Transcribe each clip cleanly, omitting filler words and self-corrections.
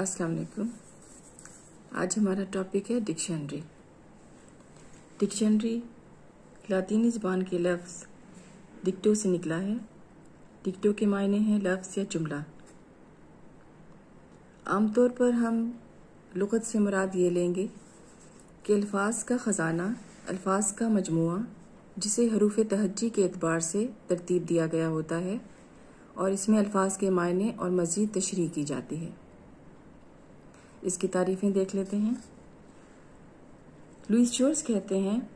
अस्सलाम वालेकुम। आज हमारा टॉपिक है डिक्शनरी। डिक्शनरी लातीनी ज़बान के लफ्ज़ डिक्टो से निकला है। डिक्टो के मायने हैं लफ्ज़ या जुमला। आमतौर पर हम लुग़त से मुराद ये लेंगे कि अल्फाज का ख़जाना, अल्फाज का मजमुआ जिसे हरूफ तहज्जी के एतबार से तरतीब दिया गया होता है और इसमें अल्फाज के मायने और मज़ीद तशरीह की जाती है। इसकी तारीफ़ें देख लेते हैं। लुईस जोर्स कहते हैं,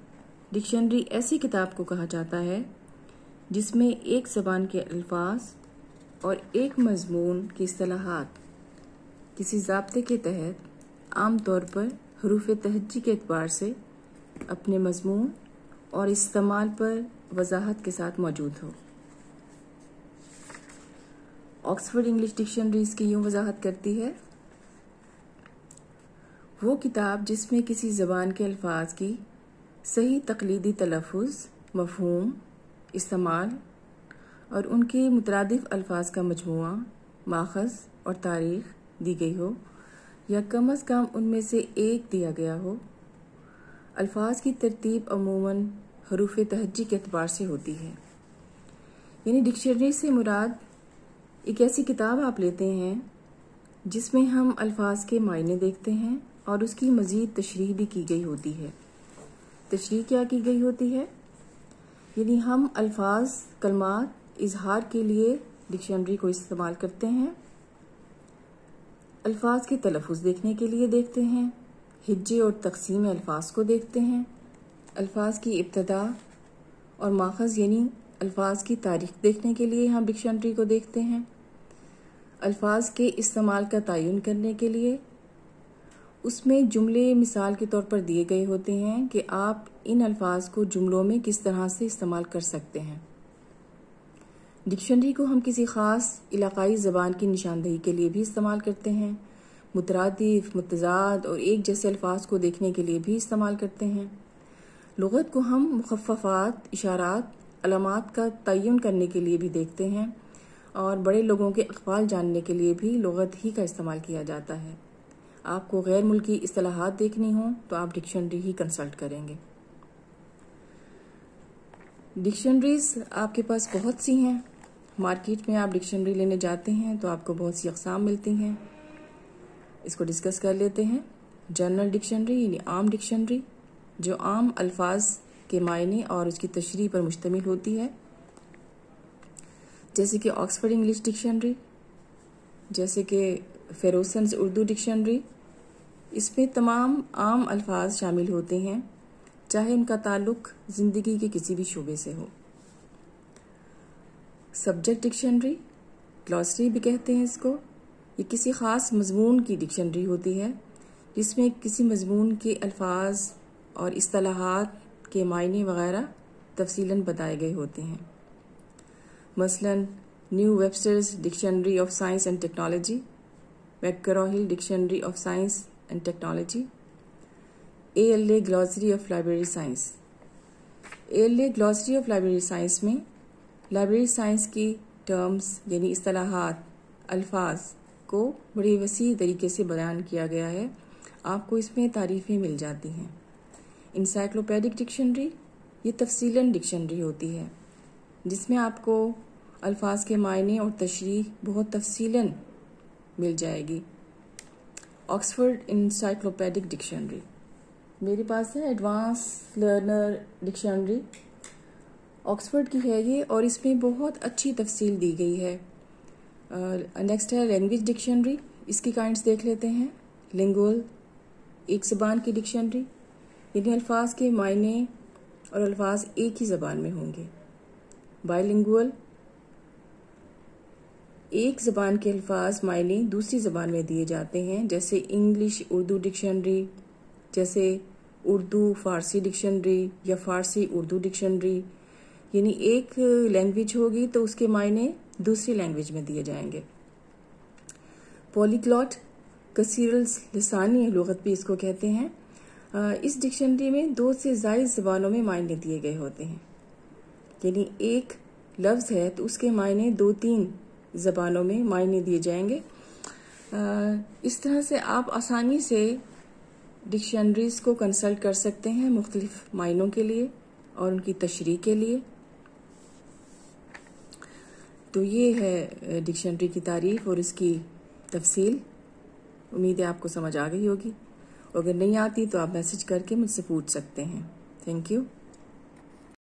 डिक्शनरी ऐसी किताब को कहा जाता है जिसमें एक ज़बान के अल्फाज और एक मज़मून की इस्तिलाहात किसी ज़ाब्ते के तहत आम तौर पर हरूफ तहज्जी के एतबार से अपने मज़मून और इस्तेमाल पर वजाहत के साथ मौजूद हो। ऑक्सफोर्ड इंग्लिश डिक्शनरी इसकी यूँ वजाहत करती है, वो किताब जिसमें किसी ज़बान के अल्फाज की सही तक़लीदी तलफ़ुज़, मफ़हूम, इस्तेमाल और उनके मुतरादिफ अल्फाज का मजमुआ, माख़ज़ और तारीख़ दी गई हो या कम अज़ कम उनमें से एक दिया गया हो। अल्फाज की तरतीब अमूमन हरूफ तहज्जी के एतबार से होती है। यानी डिक्शनरी से मुराद एक ऐसी किताब आप लेते हैं जिसमें हम अल्फाज के मायने देखते हैं और उसकी मज़ीद तशरीह भी की गई होती है। तशरीह क्या की गई होती है? यानी हम अल्फाज, कलमात, इजहार के लिए डिक्शनरी को इस्तेमाल करते हैं। अल्फाज के तलफ़ुज़ देखने के लिए देखते हैं, हिज्जे और तक़सीम अल्फाज को देखते हैं, अल्फाज की इब्तदा और माख़ज़ यानी अल्फाज की तारीख़ देखने के लिए हम डिक्शनरी को देखते हैं। अल्फाज के इस्तेमाल का तयन करने के लिए उसमें जुमले मिसाल के तौर पर दिए गए होते हैं कि आप इन अल्फाज को जुमलों में किस तरह से इस्तेमाल कर सकते हैं। डिक्शनरी को हम किसी ख़ास इलाक़ाई ज़बान की निशानदही के लिए भी इस्तेमाल करते हैं। मुतरादिफ, मुतज़ाद और एक जैसे अल्फाज को देखने के लिए भी इस्तेमाल करते हैं। लुग़त को हम मुख़फ़्फ़फ़ात, इशारात, अलामात का तयन करने के लिए भी देखते हैं और बड़े लोगों के अक़वाल जानने के लिए भी लुग़त ही का इस्तेमाल किया जाता है। आपको गैर मुल्की इस्तिलाहात देखनी हो तो आप डिक्शनरी ही कंसल्ट करेंगे। डिक्शनरीज आपके पास बहुत सी हैं। मार्केट में आप डिक्शनरी लेने जाते हैं तो आपको बहुत सी अक़साम मिलती हैं। इसको डिस्कस कर लेते हैं। जनरल डिक्शनरी यानी आम डिक्शनरी, जो आम अल्फाज के मायने और उसकी तशरीह पर मुश्तमिल होती है, जैसे कि ऑक्सफोर्ड इंग्लिश डिक्शनरी, जैसे कि फेरोसन्स उर्दू डिक्शनरी। इसमें तमाम आम अल्फाज शामिल होते हैं, चाहे उनका ताल्लुक ज़िंदगी के किसी भी शोबे से हो। सब्जेक्ट डिक्शनरी, ग्लॉसरी भी कहते हैं इसको, ये किसी ख़ास मज़मून की डिक्शनरी होती है जिसमें किसी मज़मून के अल्फाज और इस्तिलाहात के मायने वग़ैरह तफ़सीलन बताए गए होते हैं। मसलन new Webster's dictionary of science and technology, McGraw Hill dictionary of science and technology, ALA glossary of library science. ALA glossary of library science में लाइब्रेरी साइंस की टर्म्स यानी इस्तिलाहात, अल्फाज को बड़ी वसी तरीके से बयान किया गया है। आपको इसमें तारीफ़ें मिल जाती हैं। इंसाइक्लोपीडिक डिक्शनरी, ये तफसीलन डिक्शनरी होती है जिसमें आपको अल्फाज के मायने और तशरीह बहुत तफसीलन मिल जाएगी। ऑक्सफोर्ड इंसाइक्लोपीडिक डिक्शनरी मेरे पास है। एडवांस लर्नर डिक्शनरी ऑक्सफोर्ड की है ये और इसमें बहुत अच्छी तफसील दी गई है। नेक्स्ट है लैंग्वेज डिक्शनरी। इसकी काइंड्स देख लेते हैं। लिंगुअल, एक ज़बान की डिक्शनरी, यानी अल्फाज के मायने और अल्फाज एक ही ज़बान में होंगे। बायलिंगुअल, एक ज़बान के अल्फाज मायने दूसरी ज़बान में दिए जाते हैं, जैसे इंग्लिश उर्दू डिक्शनरी, जैसे उर्दू फ़ारसी डिक्शनरी या फ़ारसी उर्दू डिक्शनरी। यानी एक लैंग्वेज होगी तो उसके मायने दूसरी लैंग्वेज में दिए जाएंगे। पॉलीग्लॉट, कसीरल लिसानी लुग़त भी इसको कहते हैं। इस डिक्शनरी में 2 से ज़ायद ज़बानों में मायने दिए गए होते हैं। यानी एक लफ्ज़ है तो उसके मायने 2-3 ज़बानों में मायने दिए जाएंगे। इस तरह से आप आसानी से डिक्शनरीज को कंसल्ट कर सकते हैं मुख्तलिफ मायनों के लिए और उनकी तशरीह के लिए। तो ये है डिक्शनरी की तारीफ और इसकी तफसील। उम्मीद है आपको समझ आ गई होगी। अगर नहीं आती तो आप मैसेज करके मुझसे पूछ सकते हैं। Thank you.